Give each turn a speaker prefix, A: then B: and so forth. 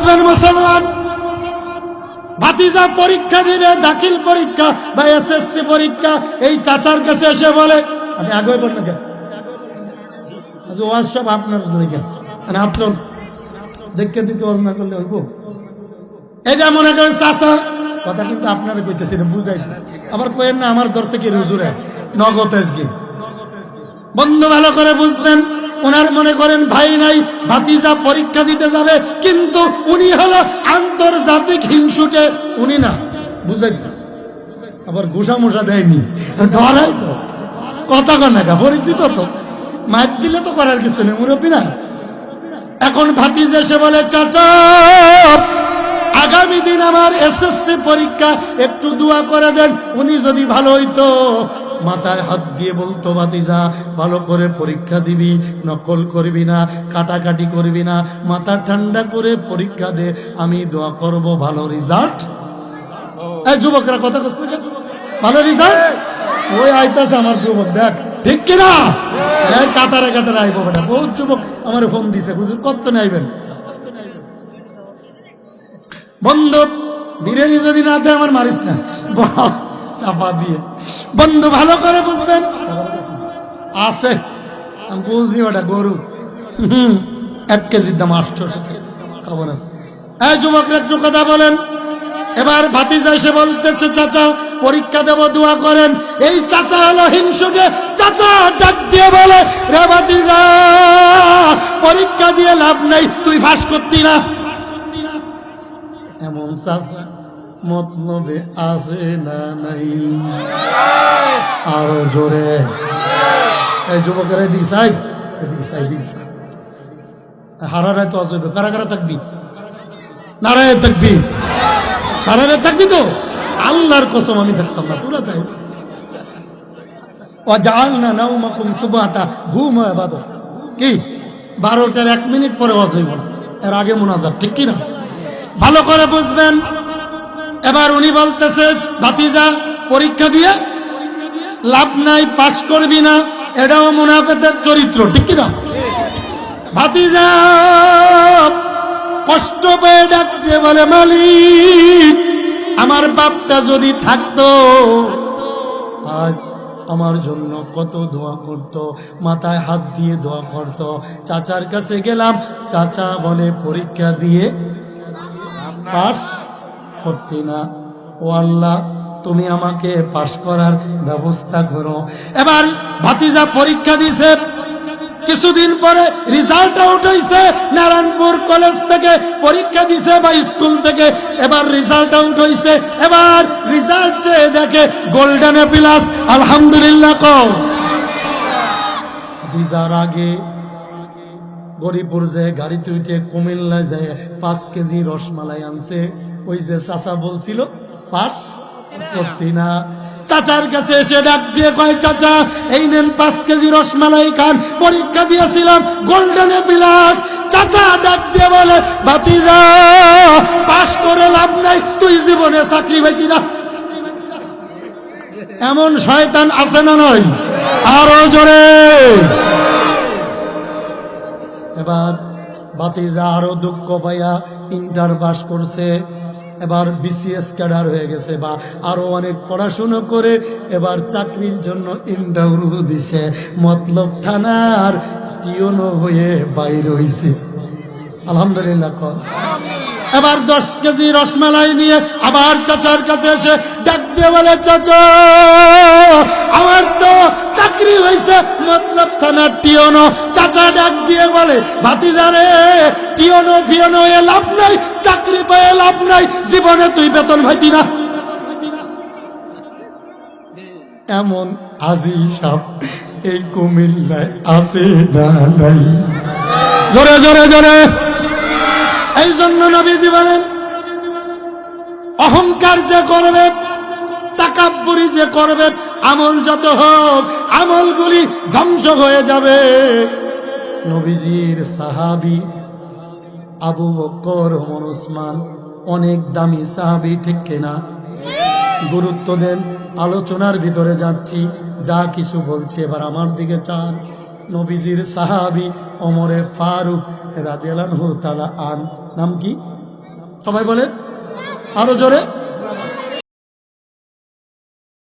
A: বুঝবেন মুসলমান, ভাতিজা পরীক্ষা দিবে, দাখিল পরীক্ষা বা এসএসসি পরীক্ষা। এই চাচার কাছে এসে বলে, আমি আগে বললাম কেন ওয়াজ সব আপনার দিকে মাত্র দেখে দিকে ওয়াজ না করলে হইব। এটা মনে করেন চাচা কথা, কিন্তু আপনারা কইতেছি না, বুঝাইতেছি। আবার কইেন না আমার দর থেকে হুজুরে নগদ আজকে। বন্ধু ভালো করে বুঝবেন, ওনার মনে করেন ভাই নাই, ভাতিজা পরীক্ষা দিতে যাবে, কিন্তু উনি হলো আন্তর্জাতিক হিংসুটে, উনি না, বুঝাইতেছে। আবার ঘুষা মুষা দেয়নি, ডরাই তো, কথা কনাকা পরিচিত তো, মার দিলে তো করার কিছু নেই, মুরব্বী না। এখন ভাতিজা এসে বলে, চাচা আগামী দিন আমার এসএসসি পরীক্ষা, একটু দোয়া করে দেন। উনি যদি ভালো হইতো, মাথায় হাত দিয়ে বলতো, ভাতিজা ভালো করে পরীক্ষা দিবি, নকল করবি না, কাটাকাটি করবি না, মাথা ঠান্ডা করে পরীক্ষা দে, আমি দোয়া করব ভালো রেজাল্ট। এই যুবকরা কথা কষ্ট, ভালো রেজাল্ট ওই আইতাছে আমার যুবক, দেখ ঠিক কিনা, কাতারে কাতারে আইব বেটা। বহুত যুবক আমার ফোন দিছে, হুজুর কত নাইবেন। বন্ধু বিরিয়ানি যদি না দেয় আমার মারিস না, চাপা দিয়ে। বন্ধু ভালো করে বুঝবেন, আছে আমি বুঝি ওটা গরু 1 কেজির দাম 800 খবর আছে। এই যুবকরা একটু কথা বলেন। এবার ভাতিজা এসে বলতেছে, চাচা পরীক্ষা দেব, দোয়া করেন। এই চাচা হলো হিংসুটে। চাচা ডাক দিয়ে বলে, রে ভাতিজা পরীক্ষা দিয়ে লাভ নাই, তুই ফাঁস করতি না। এমন চাচা মতলবে আছে না নাই? আরো জোরে। এই যুবকের এদিকে চাই, এদিকে চাই, এদিকে চাই। হারারায় তো আসবে, কারা কারা থাকবি? নারায় থাকবি, হারারায় থাকবি তো? আল্লাহর কসম আমি থাকতাম না, তোরা চাইছ। ওয়াজআলনা নাওমাকুম সুবহাতা, ঘুম হয় ইবাদত। কি 12টার 1 মিনিট পরে ওয়াজ হইব না, এর আগে মুনাজাত, ঠিক কি না? ভালো করে বুঝবেন। এবার উনি বলতেছে, ভাতিজা পরীক্ষা দিয়ে লাভ নাই, পাশ করবি না, এটাও মুনাফিকের চরিত্র, ঠিক কি না? ভাতিজা কষ্ট পেয়ে ডাক দিয়ে বলে, মালিক আমার বাপটা যদি থাকতো, আজ আমার জন্য কত দোয়া করতো, মাথায় হাত দিয়ে দোয়া করতো। চাচার কাছে গেলাম, চাচা বলে পরীক্ষা দিয়ে পাস করতি না। ও আল্লাহ, তুমি আমাকে পাস করার ব্যবস্থা করো। এবার ভাতিজা পরীক্ষা দিছে, কিছুদিন পরে রেজাল্ট আউট হইছে। নারায়ণপুর কলেজ থেকে পরীক্ষা দিছে বা স্কুল থেকে, এবার রেজাল্ট আউট হইছে। এবার রেজাল্ট চেয়ে দেখে গোল্ডেন প্লাস, আলহামদুলিল্লাহ কও। রেজাল্ট আগে গরিপুর যে গাড়িতে উঠে কুমিল্লা যায় 5 কেজি রসমালাই আনছে। ওই যে চাচা বলছিল পাস করতি না, চাচার কাছে এসে ডাক দিয়ে কয়, চাচা এই নেন 5 কেজি রসমালাই খান, পরীক্ষা দিয়েছিলাম গোল্ডেন প্লাস। চাচা ডাক দিয়ে বলে, ভাতিজা পাস করে লাভ নাই, তুই জীবনে চাকরি পাইতি না। এমন শয়তান আছে না নয়? আরো জোরে। এবার ভাতিজা আরো দুঃখ পাইয়া ইন্টার পাস করছে, এবার বিসিএস ক্যাডার হয়ে গেছে, বা আরো অনেক পড়াশুনো করে এবার চাকরির জন্য ইন্টারভিউ দিছে, মতলব থানার টিওনো হয়ে বাইর হইছে। আলহামদুলিল্লাহ। এবার 10 কেজি রসমালাই নিয়ে আবার চাচার কাছে এসে ডাক দিয়ে বলে, চাচা আমার তো চাকরি হয়েছে, মতলব থানার টিওনো। চাচা ডাক দিয়ে বলে, ভাতিজারে টিওনো ফিওনো এ লাভ নাই, চাকরি পেয়ে লাভ নাই, জীবনে তুই বেতন পাইতি না। এমন আজি সাপ এই কুমিল্লায় আছে না নাই? জোরে জোরে জোরে। এই জন্য নবীজি বলেন, অহংকার যে করবে, তাকাব্বুরি যে করবে, আমল যত হোক আমলগুলি ধ্বংস হয়ে যাবে। নবীজির সাহাবী আবু বকর, ওমর, ওসমান অনেক দামি সাহাবী, ঠিক কিনা? গুরুত্ব দেন। আলোচনার ভিতরে যাচ্ছি, যা কিছু বলছি এবার আমার দিকে চান। নবীজির সাহাবী ওমরে ফারুক রাদিয়াল্লাহু তাআলা আন, নাম কি? সবাই বলে আরো জোরে।